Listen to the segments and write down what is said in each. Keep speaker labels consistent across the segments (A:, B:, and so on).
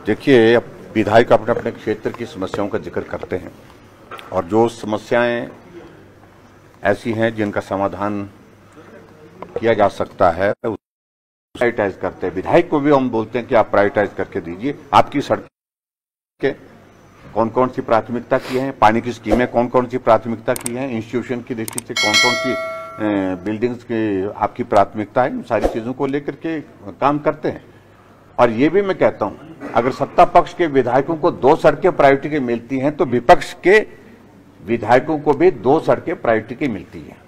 A: देखिए, अब विधायक अपने अपने क्षेत्र की समस्याओं का जिक्र करते हैं और जो समस्याएं ऐसी हैं जिनका समाधान किया जा सकता है प्रायोरिटाइज करते हैं। विधायक को भी हम बोलते हैं कि आप प्रायोरिटाइज करके दीजिए, आपकी सड़कें कौन कौन सी प्राथमिकता की हैं, पानी की स्कीमें कौन कौन सी प्राथमिकता की हैं, इंस्टीट्यूशन की दृष्टि से कौन कौन सी बिल्डिंग्स की आपकी प्राथमिकता है, सारी चीजों को लेकर के काम करते हैं। और ये भी मैं कहता हूं, अगर सत्ता पक्ष के विधायकों को 2 सड़कें प्रायोरिटी की मिलती हैं तो विपक्ष के विधायकों को भी 2 सड़कें प्रायोरिटी की मिलती हैं।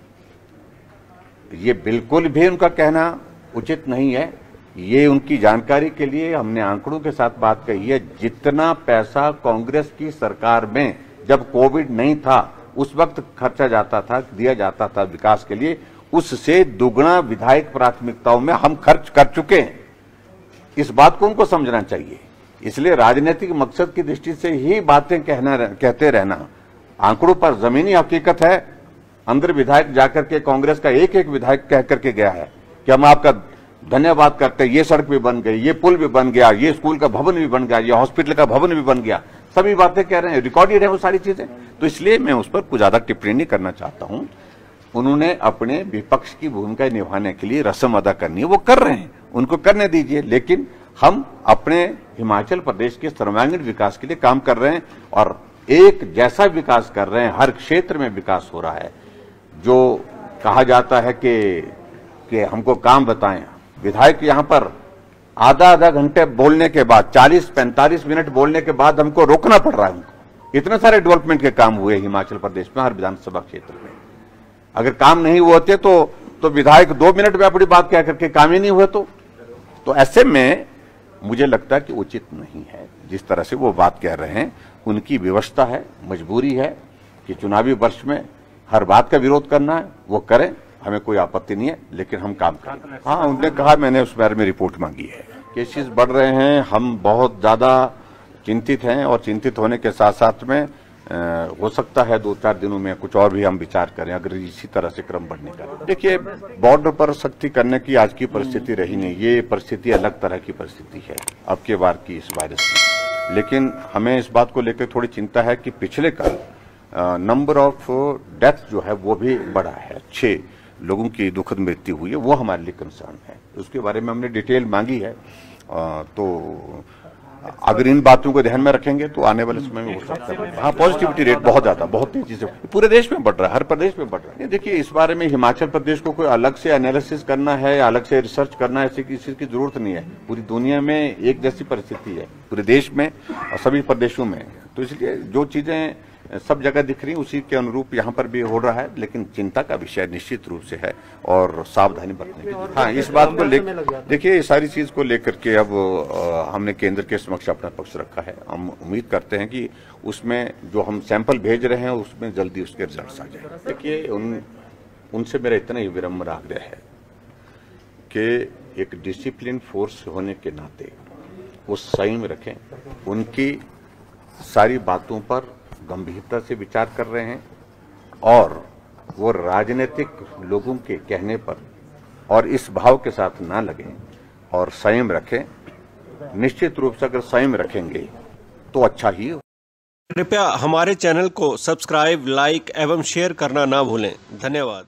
A: ये बिल्कुल भी उनका कहना उचित नहीं है। ये उनकी जानकारी के लिए हमने आंकड़ों के साथ बात कही है। जितना पैसा कांग्रेस की सरकार में जब कोविड नहीं था उस वक्त खर्चा जाता था, दिया जाता था विकास के लिए, उससे दुगना विधायक प्राथमिकताओं में हम खर्च कर चुके हैं। इस बात को उनको समझना चाहिए। इसलिए राजनीतिक मकसद की दृष्टि से ही बातें कहते रहना, आंकड़ों पर जमीनी हकीकत है। अंदर विधायक जाकर के कांग्रेस का एक एक विधायक कह करके गया है कि हम आपका धन्यवाद करते हैं, ये सड़क भी बन गई, ये पुल भी बन गया, ये स्कूल का भवन भी बन गया, ये हॉस्पिटल का भवन भी बन गया, सभी बातें कह रहे हैं, रिकॉर्डेड है वो सारी चीजें। तो इसलिए मैं उस पर कुछ ज्यादा टिप्पणी नहीं करना चाहता हूं। उन्होंने अपने विपक्ष की भूमिका निभाने के लिए रस्म अदा करनी है, वो कर रहे हैं, उनको करने दीजिए। लेकिन हम अपने हिमाचल प्रदेश के सर्वांगीण विकास के लिए काम कर रहे हैं और एक जैसा विकास कर रहे हैं, हर क्षेत्र में विकास हो रहा है। जो कहा जाता है कि हमको काम बताएं, विधायक यहां पर आधा घंटे बोलने के बाद 40-45 मिनट बोलने के बाद हमको रोकना पड़ रहा है। उनको इतने सारे डेवलपमेंट के काम हुए हिमाचल प्रदेश में हर विधानसभा क्षेत्र में। अगर काम नहीं हुए होते तो विधायक 2 मिनट में अपनी बात कह करके काम ही नहीं हुए तो ऐसे में मुझे लगता है कि उचित नहीं है जिस तरह से वो बात कह रहे हैं। उनकी व्यवस्था है, मजबूरी है कि चुनावी वर्ष में हर बात का विरोध करना है, वो करें, हमें कोई आपत्ति नहीं है, लेकिन हम काम करें। हाँ, उन्होंने कहा, मैंने उस बारे में रिपोर्ट मांगी है। केसेस बढ़ रहे हैं, हम बहुत ज्यादा चिंतित हैं और चिंतित होने के साथ साथ में हो सकता है 2-4 दिनों में कुछ और भी हम विचार करें अगर इसी तरह से क्रम बढ़ने का। देखिए, बॉर्डर पर सख्ती करने की आज की परिस्थिति रही नहीं, ये परिस्थिति अलग तरह की परिस्थिति है अब के बार की इस वायरस की। लेकिन हमें इस बात को लेकर थोड़ी चिंता है कि पिछले कल नंबर ऑफ डेथ जो है वो भी बढ़ा है, 6 लोगों की दुखद मृत्यु हुई है, वो हमारे लिए कंसर्न है। उसके बारे में हमने डिटेल मांगी है। तो अगर इन बातों को ध्यान में रखेंगे तो आने वाले समय में हो सकता है। हाँ, पॉजिटिविटी रेट बहुत ज्यादा, बहुत तेजी से पूरे देश में बढ़ रहा है, हर प्रदेश में बढ़ रहा है। देखिए, इस बारे में हिमाचल प्रदेश को कोई अलग से एनालिसिस करना है, अलग से रिसर्च करना है, ऐसी किसी की जरूरत नहीं है। पूरी दुनिया में एक जैसी परिस्थिति है, पूरे देश में और सभी प्रदेशों में। तो इसलिए जो चीजें सब जगह दिख रही उसी के अनुरूप यहाँ पर भी हो रहा है। लेकिन चिंता का विषय निश्चित रूप से है और सावधानी बरतने की। हाँ, इस बात को लेकर देखिए, इस सारी चीज को लेकर के अब हमने केंद्र के समक्ष अपना पक्ष रखा है। हम उम्मीद करते हैं कि उसमें जो हम सैंपल भेज रहे हैं उसमें जल्दी उसके रिजल्ट आ जाए। देखिए, उनसे मेरा इतना ही विनम्र आग्रह है कि एक डिसिप्लिन फोर्स होने के नाते वो संयम रखें, उनकी सारी बातों पर गंभीरता से विचार कर रहे हैं और वो राजनीतिक लोगों के कहने पर और इस भाव के साथ ना लगें और संयम रखें। निश्चित रूप से अगर संयम रखेंगे तो अच्छा ही हो।
B: कृपया हमारे चैनल को सब्सक्राइब, लाइक एवं शेयर करना ना भूलें। धन्यवाद।